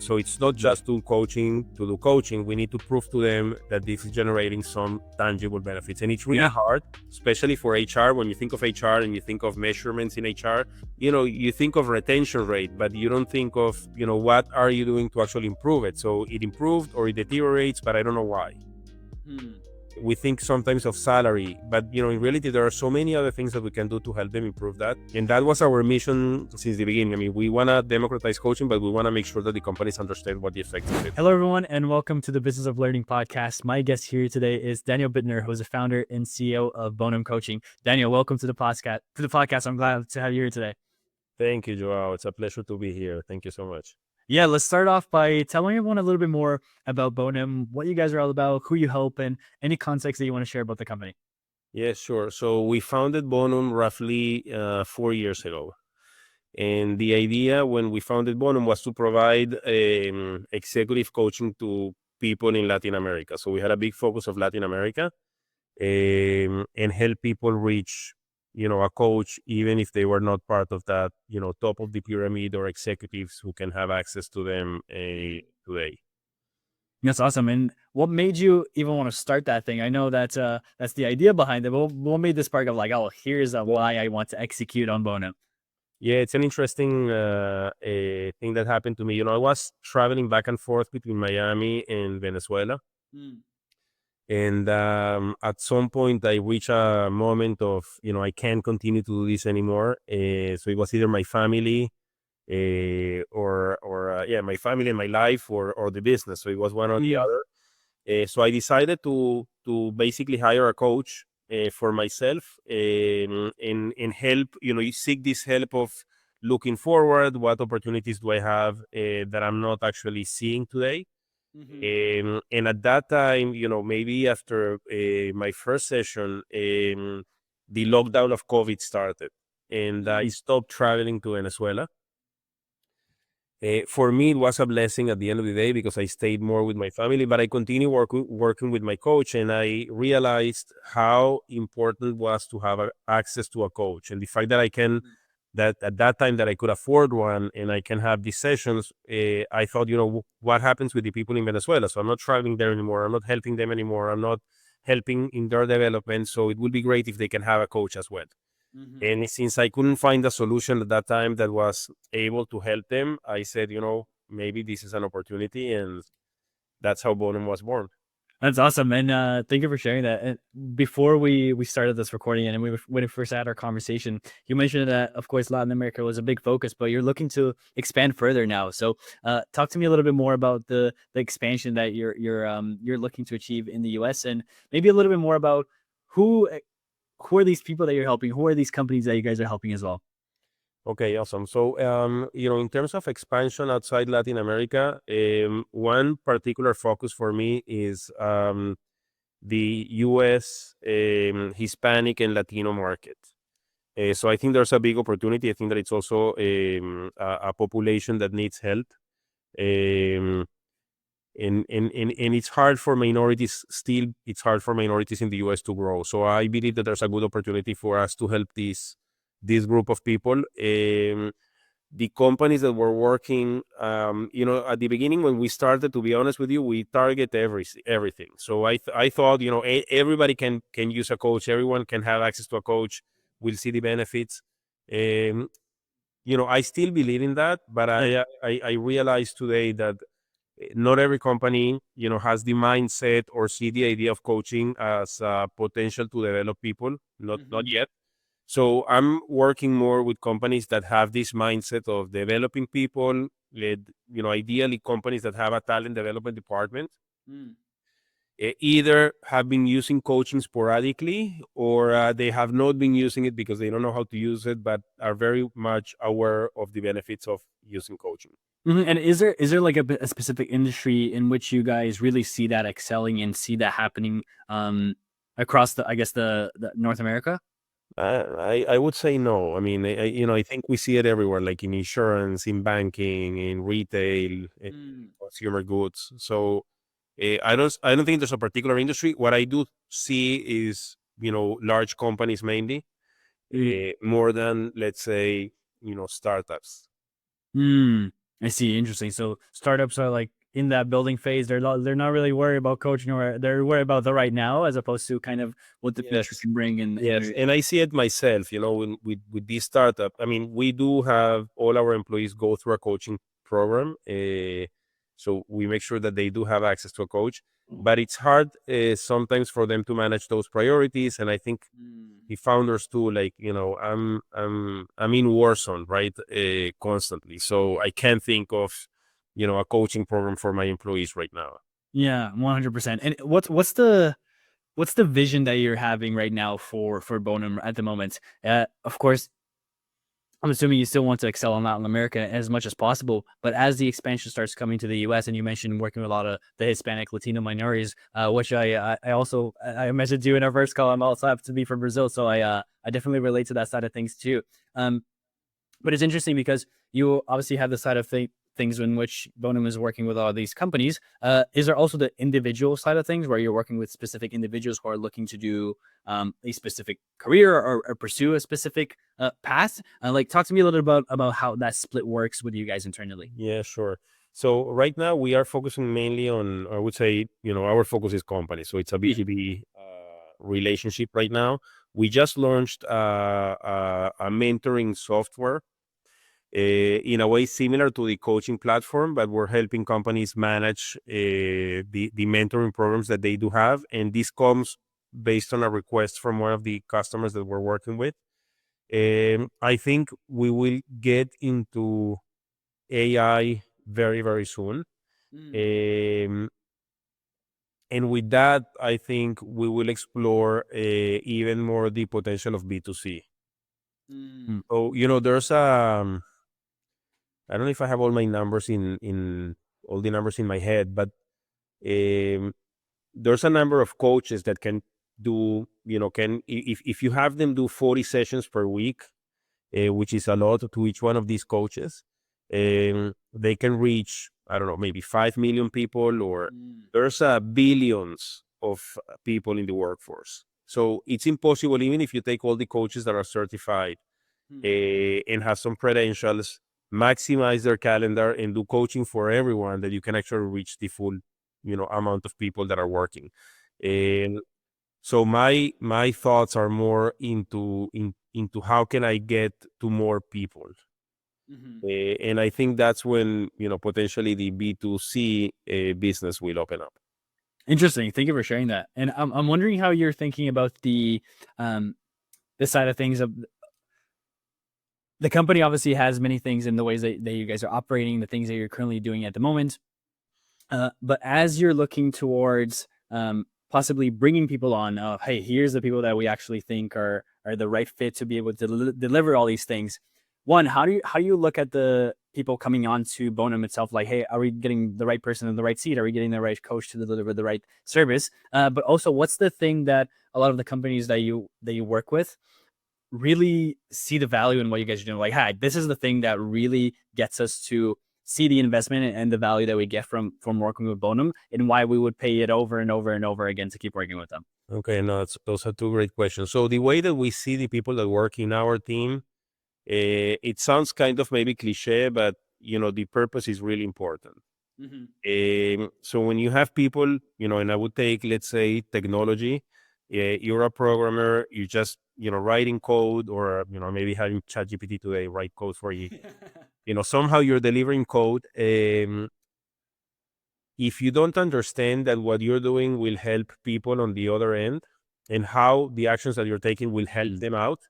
So it's not just to do coaching. We need to prove to them that this is generating some tangible benefits. And it's really hard, especially for HR. When you think of HR and you think of measurements in HR, you think of retention rate, but you don't think of, what are you doing to actually improve it? So it improved or it deteriorates, but I don't know why. We think sometimes of salary, but in reality, there are so many other things that we can do to help them improve that. And that was our mission since the beginning. I mean, we want to democratize coaching, but we want to make sure that the companies understand what the effects of it. Hello, everyone, and welcome to the Business of Learning podcast. My guest here today is Daniel Bittner, who is the founder and CEO of Bonum Coaching. Daniel, welcome to the podcast. I'm glad to have you here today. Thank you, Joao. It's a pleasure to be here. Thank you so much. Yeah, let's start off by telling everyone a little bit more about Bonum, what you guys are all about, who you help, and any context that you want to share about the company. Yeah, sure. So we founded Bonum roughly 4 years ago. And the idea when we founded Bonum was to provide executive coaching to people in Latin America. So we had a big focus of Latin America and help people reach a coach, even if they were not part of that, top of the pyramid or executives who can have access to them today. That's awesome. And what made you even want to start that thing? I know that's the idea behind it, but what made the spark of like, oh, here's why I want to execute on Bonum? Yeah, it's an interesting thing that happened to me. I was traveling back and forth between Miami and Venezuela. And at some point, I reached a moment of, I can't continue to do this anymore. So it was either my family or my family and my life or the business. So it was one or the other. So I decided to basically hire a coach for myself and help, seek this help of looking forward. What opportunities do I have that I'm not actually seeing today? And at that time, maybe after my first session, the lockdown of COVID started and I stopped traveling to Venezuela. For me, it was a blessing at the end of the day because I stayed more with my family, but I continued working with my coach, and I realized how important it was to have access to a coach. And the fact that that at that time that I could afford one and I can have these sessions, I thought, what happens with the people in Venezuela? So I'm not traveling there anymore. I'm not helping them anymore. I'm not helping in their development. So it would be great if they can have a coach as well. And since I couldn't find a solution at that time that was able to help them, I said, maybe this is an opportunity, and that's how Bonum was born. That's awesome. And thank you for sharing that. And before we started this recording and when we first had our conversation, you mentioned that, of course, Latin America was a big focus, but you're looking to expand further now. So talk to me a little bit more about the expansion that you're looking to achieve in the US, and maybe a little bit more about who are these people that you're helping? Who are these companies that you guys are helping as well? Okay, awesome. So, in terms of expansion outside Latin America, one particular focus for me is the US Hispanic and Latino market. So I think there's a big opportunity. I think that it's also a population that needs help. And it's hard for minorities it's hard for minorities in the US to grow. So I believe that there's a good opportunity for us to help this group of people. The companies that were working, at the beginning when we started, to be honest with you, we target everything. So I thought, everybody can use a coach. Everyone can have access to a coach. We'll see the benefits. I still believe in that, but I realize today that not every company, has the mindset or see the idea of coaching as potential to develop people. Not yet. So I'm working more with companies that have this mindset of developing people, ideally companies that have a talent development department. Either have been using coaching sporadically or they have not been using it because they don't know how to use it, but are very much aware of the benefits of using coaching. And is there like a specific industry in which you guys really see that excelling and see that happening across the North America? I would say no. I mean, I think we see it everywhere, like in insurance, in banking, in retail, in consumer goods. So I don't think there's a particular industry. What I do see is, large companies mainly, more than, let's say, startups. I see. Interesting. So startups are like in that building phase. They're not really worried about coaching, or they're worried about the right now, as opposed to kind of what the future Yes. can bring. Yes, and I see it myself, with this startup. I mean, we do have all our employees go through a coaching program, so we make sure that they do have access to a coach. But it's hard sometimes for them to manage those priorities, and I think the founders too. Like, I'm in war zone, right, constantly, so I can't think of a coaching program for my employees right now. Yeah, 100%. And what's the vision that you're having right now for Bonum at the moment? Of course, I'm assuming you still want to excel in Latin America as much as possible, but as the expansion starts coming to the US, and you mentioned working with a lot of the Hispanic Latino minorities, which I also I mentioned to you in our first call. I'm also happen to be from Brazil, so I definitely relate to that side of things too. Um, but it's interesting because you obviously have the side of things in which Bonum is working with all these companies. Is there also the individual side of things where you're working with specific individuals who are looking to do a specific career, or pursue a specific path? Like, talk to me a little bit about how that split works with you guys internally. Yeah, sure. So right now we are focusing mainly on, I would say, our focus is company. So it's a B2B relationship right now. We just launched a mentoring software, in a way similar to the coaching platform, but we're helping companies manage the mentoring programs that they do have. And this comes based on a request from one of the customers that we're working with. I think we will get into AI very, very soon. Um, and with that, I think we will explore even more the potential of B2C. Mm. So, there's I don't know if I have all my numbers in all the numbers in my head, but um, there's a number of coaches that can do, if you have them do 40 sessions per week, which is a lot to each one of these coaches. They can reach, I don't know, maybe 5 million people, or there's billions of people in the workforce. So it's impossible, even if you take all the coaches that are certified and have some credentials, maximize their calendar and do coaching for everyone, that you can actually reach the full, amount of people that are working. And so my thoughts are more into how can I get to more people. And I think that's when, potentially the B2C business will open up. Interesting. Thank you for sharing that. And I'm wondering how you're thinking about um, the side of things of the company. Obviously has many things in the ways that you guys are operating, the things that you're currently doing at the moment. But as you're looking towards possibly bringing people on, hey, here's the people that we actually think are the right fit to be able to deliver all these things. One, how do you look at the people coming on to Bonum itself? Like, hey, are we getting the right person in the right seat? Are we getting the right coach to deliver the right service? But also, what's the thing that a lot of the companies that you work with really see the value in what you guys are doing? Like, hi, this is the thing that really gets us to see the investment and the value that we get from working with Bonum, and why we would pay it over and over and over again to keep working with them. Okay, no, those are two great questions. So the way that we see the people that work in our team, it sounds kind of maybe cliche, but the purpose is really important. So when you have people, and I would take, let's say, technology, you're a programmer, you just, writing code, or, maybe having ChatGPT today write code for you. Somehow you're delivering code. If you don't understand that what you're doing will help people on the other end, and how the actions that you're taking will help them out,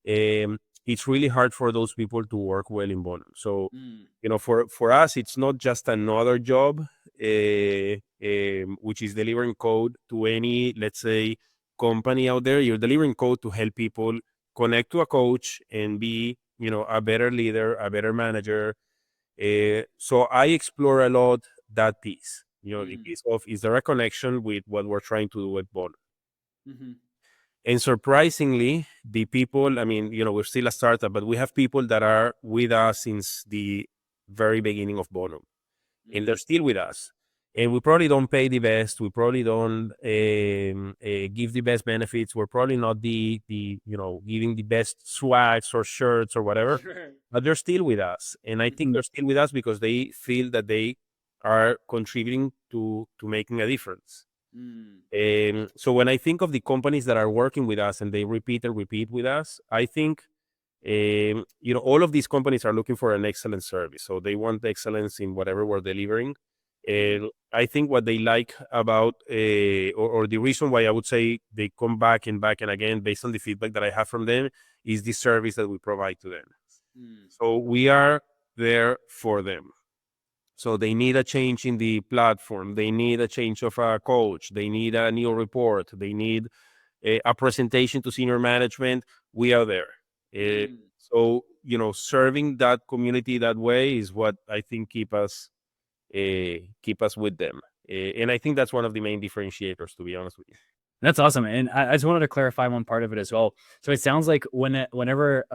it's really hard for those people to work well in Bonum. So, for us, it's not just another job, which is delivering code to any, let's say, company out there. You're delivering code to help people connect to a coach and be, a better leader, a better manager. So I explore a lot that piece, the piece of, is there a connection with what we're trying to do at Bonum? And surprisingly, the people, I mean, we're still a startup, but we have people that are with us since the very beginning of Bonum, and they're still with us. And we probably don't pay the best. We probably don't give the best benefits. We're probably not the giving the best swags or shirts or whatever. Sure. But they're still with us, and I think they're still with us because they feel that they are contributing to making a difference. So when I think of the companies that are working with us and they repeat and repeat with us, I think all of these companies are looking for an excellent service. So they want excellence in whatever we're delivering. And I think what they like about, or the reason why I would say they come back and again, based on the feedback that I have from them, is the service that we provide to them. So we are there for them. So they need a change in the platform. They need a change of a coach. They need a new report. They need a presentation to senior management. We are there. So, serving that community that way is what I think keep us with them. And I think that's one of the main differentiators, to be honest with you. That's awesome. And I just wanted to clarify one part of it as well. So it sounds like whenever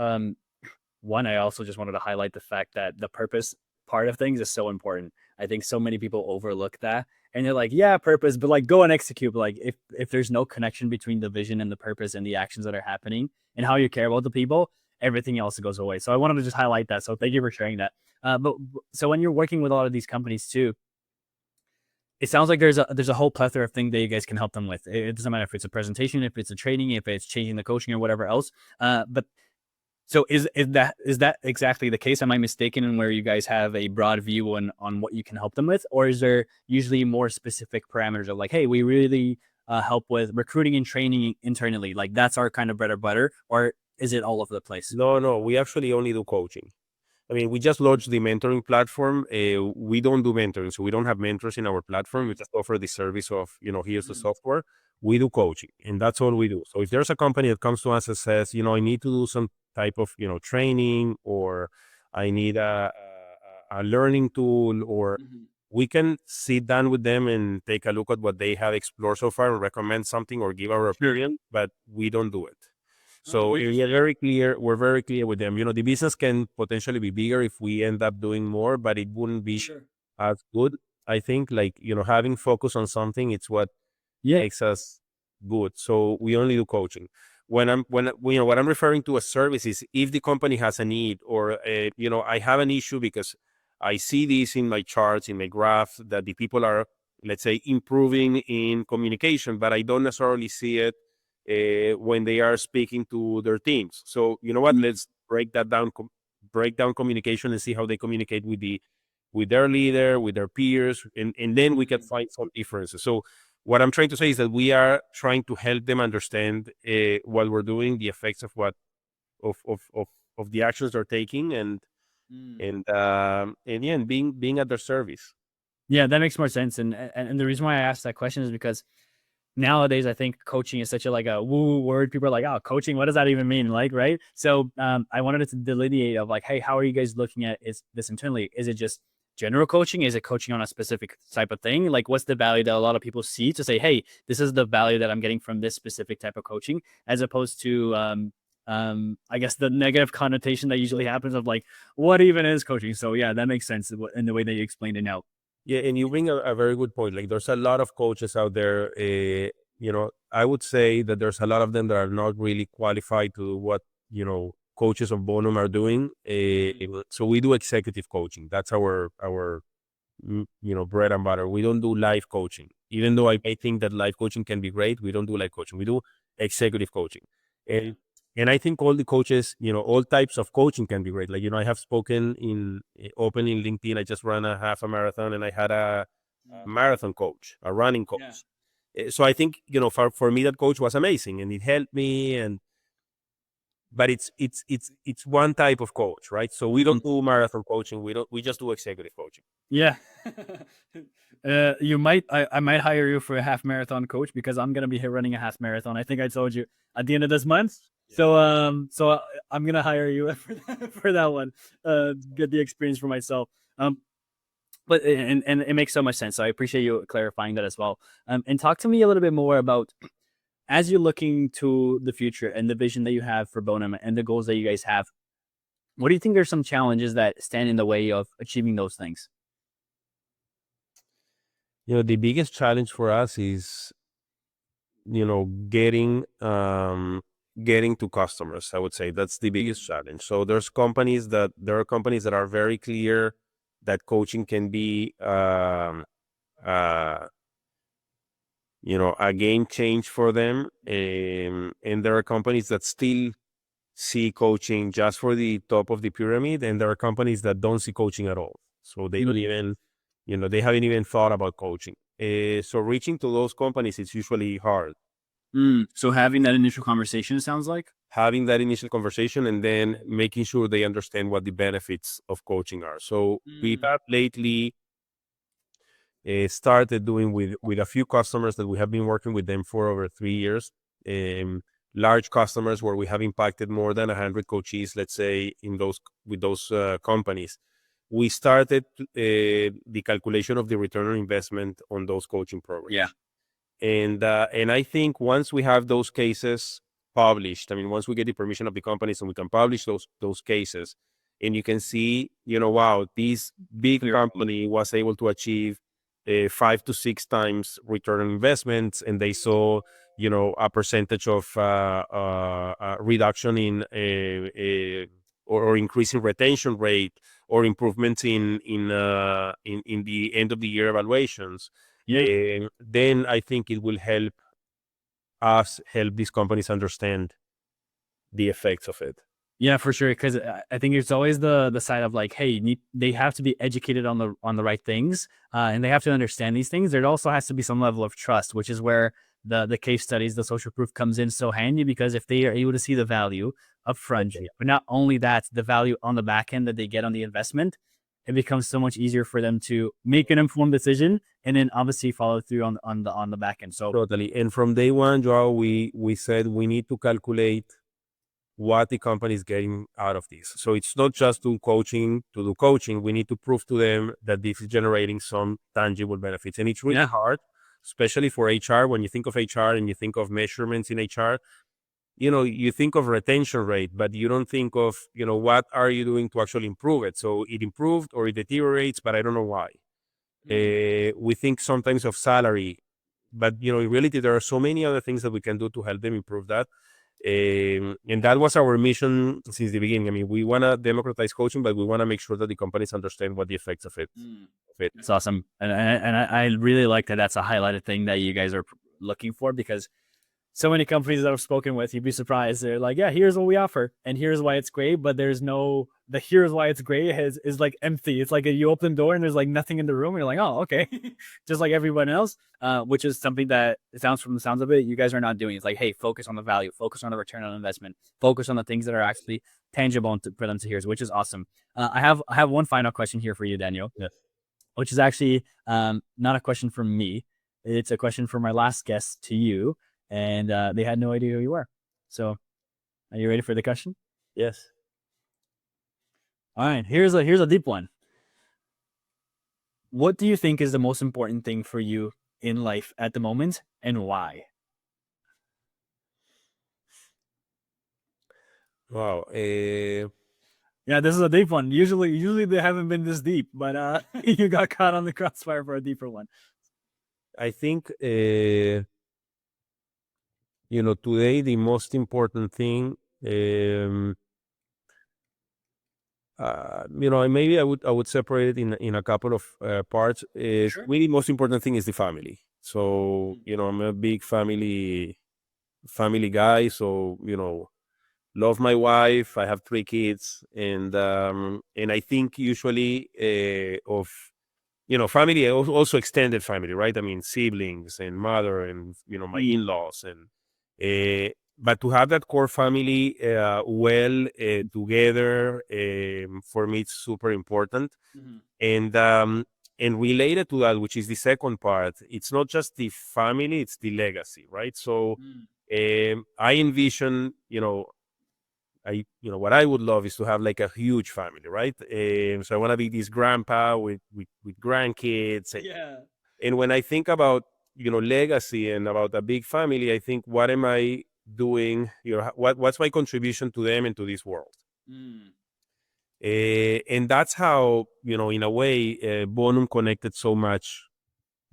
one, I also just wanted to highlight the fact that the purpose part of things is so important. I think so many people overlook that, and they're like, yeah, purpose, but like go and execute. But like if there's no connection between the vision and the purpose and the actions that are happening and how you care about the people, everything else goes away. So I wanted to just highlight that. So thank you for sharing that. But so when you're working with a lot of these companies too, it sounds like there's a whole plethora of things that you guys can help them with. It doesn't matter if it's a presentation, if it's a training, if it's changing the coaching or whatever else. But so is that exactly the case? Am I mistaken in where you guys have a broad view on what you can help them with, or is there usually more specific parameters of like, hey, we really help with recruiting and training internally, like that's our kind of bread and butter, or is it all over the place? No, we actually only do coaching. I mean, we just launched the mentoring platform. We don't do mentoring, so we don't have mentors in our platform. We just offer the service of, here's the software. We do coaching, and that's all we do. So if there's a company that comes to us and says, I need to do some type of, training, or I need a learning tool, or we can sit down with them and take a look at what they have explored so far and recommend something or give our opinion, but we don't do it. So we're very clear with them. The business can potentially be bigger if we end up doing more, but it wouldn't be as good. I think like, having focus on something, it's what makes us good. So we only do coaching. What I'm referring to as service is if the company has a need, or, I have an issue because I see this in my charts, in my graph, that the people are, let's say, improving in communication, but I don't necessarily see it when they are speaking to their teams. So you know what? Let's break that down, break down communication and see how they communicate with their leader, with their peers, and then we can find some differences. So what I'm trying to say is that we are trying to help them understand what we're doing, the effects of what of the actions they're taking, and being at their service. Yeah, that makes more sense. And the reason why I asked that question is because nowadays I think coaching is such a like a woo word. People are like, oh, coaching, what does that even mean? Like, right? So I wanted to delineate of like, hey, how are you guys looking at this internally? Is it just general coaching? Is it coaching on a specific type of thing? Like, what's the value that a lot of people see to say, hey, this is the value that I'm getting from this specific type of coaching, as opposed to I guess the negative connotation that usually happens of like, what even is coaching? So yeah, that makes sense in the way that you explained it now. Yeah, and you bring a very good point. Like, there's a lot of coaches out there. I would say that there's a lot of them that are not really qualified to do what coaches of Bonum are doing. So we do executive coaching. That's our bread and butter. We don't do life coaching, even though I think that life coaching can be great. We don't do life coaching. We do executive coaching, and I think all the coaches, all types of coaching can be great. Like, I have spoken in open in LinkedIn. I just ran a half a marathon, and I had a marathon coach, a running coach. So I think, for me, that coach was amazing, and it helped me. But it's one type of coach, right? So we don't do marathon coaching. We just do executive coaching. Yeah. I might hire you for a half marathon coach, because I'm gonna be here running a half marathon. I think I told you at the end of this month. So I'm gonna hire you for that one. Get the experience for myself. But and it makes so much sense. So I appreciate you clarifying that as well. And talk to me a little bit more about, as you're looking to the future and the vision that you have for Bonum and the goals that you guys have, what do you think are some challenges that stand in the way of achieving those things? The biggest challenge for us is, getting to customers. I would say that's the biggest challenge. So there are companies that are very clear that coaching can be, uh, a game change for them. And there are companies that still see coaching just for the top of the pyramid, and there are companies that don't see coaching at all. So they don't even, they haven't even thought about coaching. So reaching to those companies is usually hard. So having that initial conversation, sounds like? Having that initial conversation and then making sure they understand what the benefits of coaching are. So we have lately started doing with a few customers that we have been working with them for over 3 years. Large customers where we have impacted more than 100 coaches, let's say, with those companies. We started the calculation of the return on investment on those coaching programs. Yeah. And I think once we have those cases published, I mean, once we get the permission of the companies and we can publish those cases, and you can see, wow, this big company was able to achieve 5 to 6 times return on investments, and they saw, a percentage of reduction in or increasing retention rate, or improvements in the end of the year evaluations. Then I think it will help these companies understand the effects of it. Yeah, for sure. Because I think it's always the side of like, hey, they have to be educated on the right things, and they have to understand these things. There also has to be some level of trust, which is where the case studies, the social proof comes in so handy, because if they are able to see the value up front, but not only that, the value on the back end that they get on the investment, it becomes so much easier for them to make an informed decision and then obviously follow through on the back end. So Totally. And from day one, Joao, we said we need to calculate what the company is getting out of this. So it's not just to do coaching. We need to prove to them that this is generating some tangible benefits. And it's really hard, especially for HR. When you think of HR and you think of measurements in HR, you think of retention rate, but you don't think of, what are you doing to actually improve it? So it improved or it deteriorates, but I don't know why. We think sometimes of salary, but in reality, there are so many other things that we can do to help them improve that. And that was our mission since the beginning. I mean, we want to democratize coaching, but we want to make sure that the companies understand what the effects of it. It's awesome, and I really like that. That's a highlighted thing that you guys are looking for, because so many companies that I've spoken with, you'd be surprised. They're like, yeah, here's what we offer, and here's why it's great, but there's no, the here's why it's great is like empty. It's like you open the door and there's like nothing in the room. And you're like, oh, okay. Just like everyone else, which is something that it sounds, from the sounds of it, you guys are not doing. It's like, hey, focus on the value, focus on the return on investment, focus on the things that are actually tangible for them to hear, which is awesome. I have one final question here for you, Daniel. Yes. Which is actually not a question from me. It's a question from my last guest to you, and they had no idea who you were. So, are you ready for the question? Yes. All right. Here's a deep one. What do you think is the most important thing for you in life at the moment, and why? Wow. Yeah, this is a deep one. Usually they haven't been this deep, but you got caught on the crossfire for a deeper one. I think, today the most important thing, maybe I would separate it in a couple of parts. Sure. Really, most important thing is the family. So, I'm a big family guy. So, love my wife. I have 3 kids, and I think usually of family, also extended family, right? I mean, siblings and mother and my in-laws, and but to have that core family together, for me it's super important. And related to that, which is the second part, it's not just the family, it's the legacy, right? So I envision, what I would love is to have like a huge family, right? So I want to be this grandpa with grandkids. And when I think about, legacy and about a big family, I think, what am I doing? What's my contribution to them and to this world? And that's how, in a way, Bonum connected so much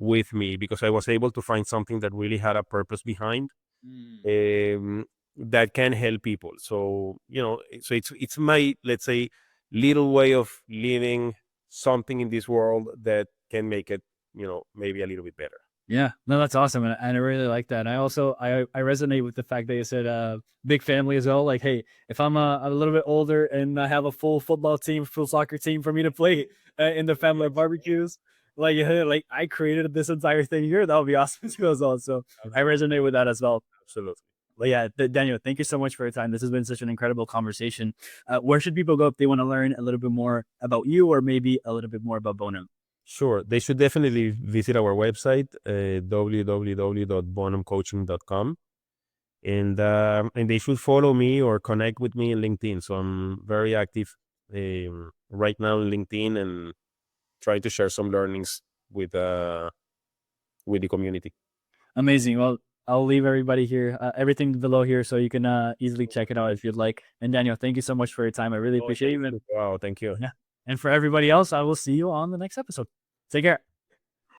with me, because I was able to find something that really had a purpose behind, that can help people. So, so it's my, let's say, little way of living something in this world that can make it, maybe a little bit better. Yeah, no, that's awesome, and I really like that. I also I resonate with the fact that you said big family as well. Like, hey, if I'm a little bit older and I have a full football team, full soccer team for me to play in the family barbecues, like like I created this entire thing here, that would be awesome too as well. So I resonate with that as well. Absolutely. But yeah, Daniel, thank you so much for your time. This has been such an incredible conversation. Where should people go if they want to learn a little bit more about you, or maybe a little bit more about Bonum? Sure. They should definitely visit our website, www.bonumcoaching.com. And they should follow me or connect with me in LinkedIn. So I'm very active right now in LinkedIn, and trying to share some learnings with the community. Amazing. Well, I'll leave everybody here, everything below here, so you can easily check it out if you'd like. And Daniel, thank you so much for your time. I really appreciate it. Wow, thank you. Yeah. And for everybody else, I will see you on the next episode. Take care.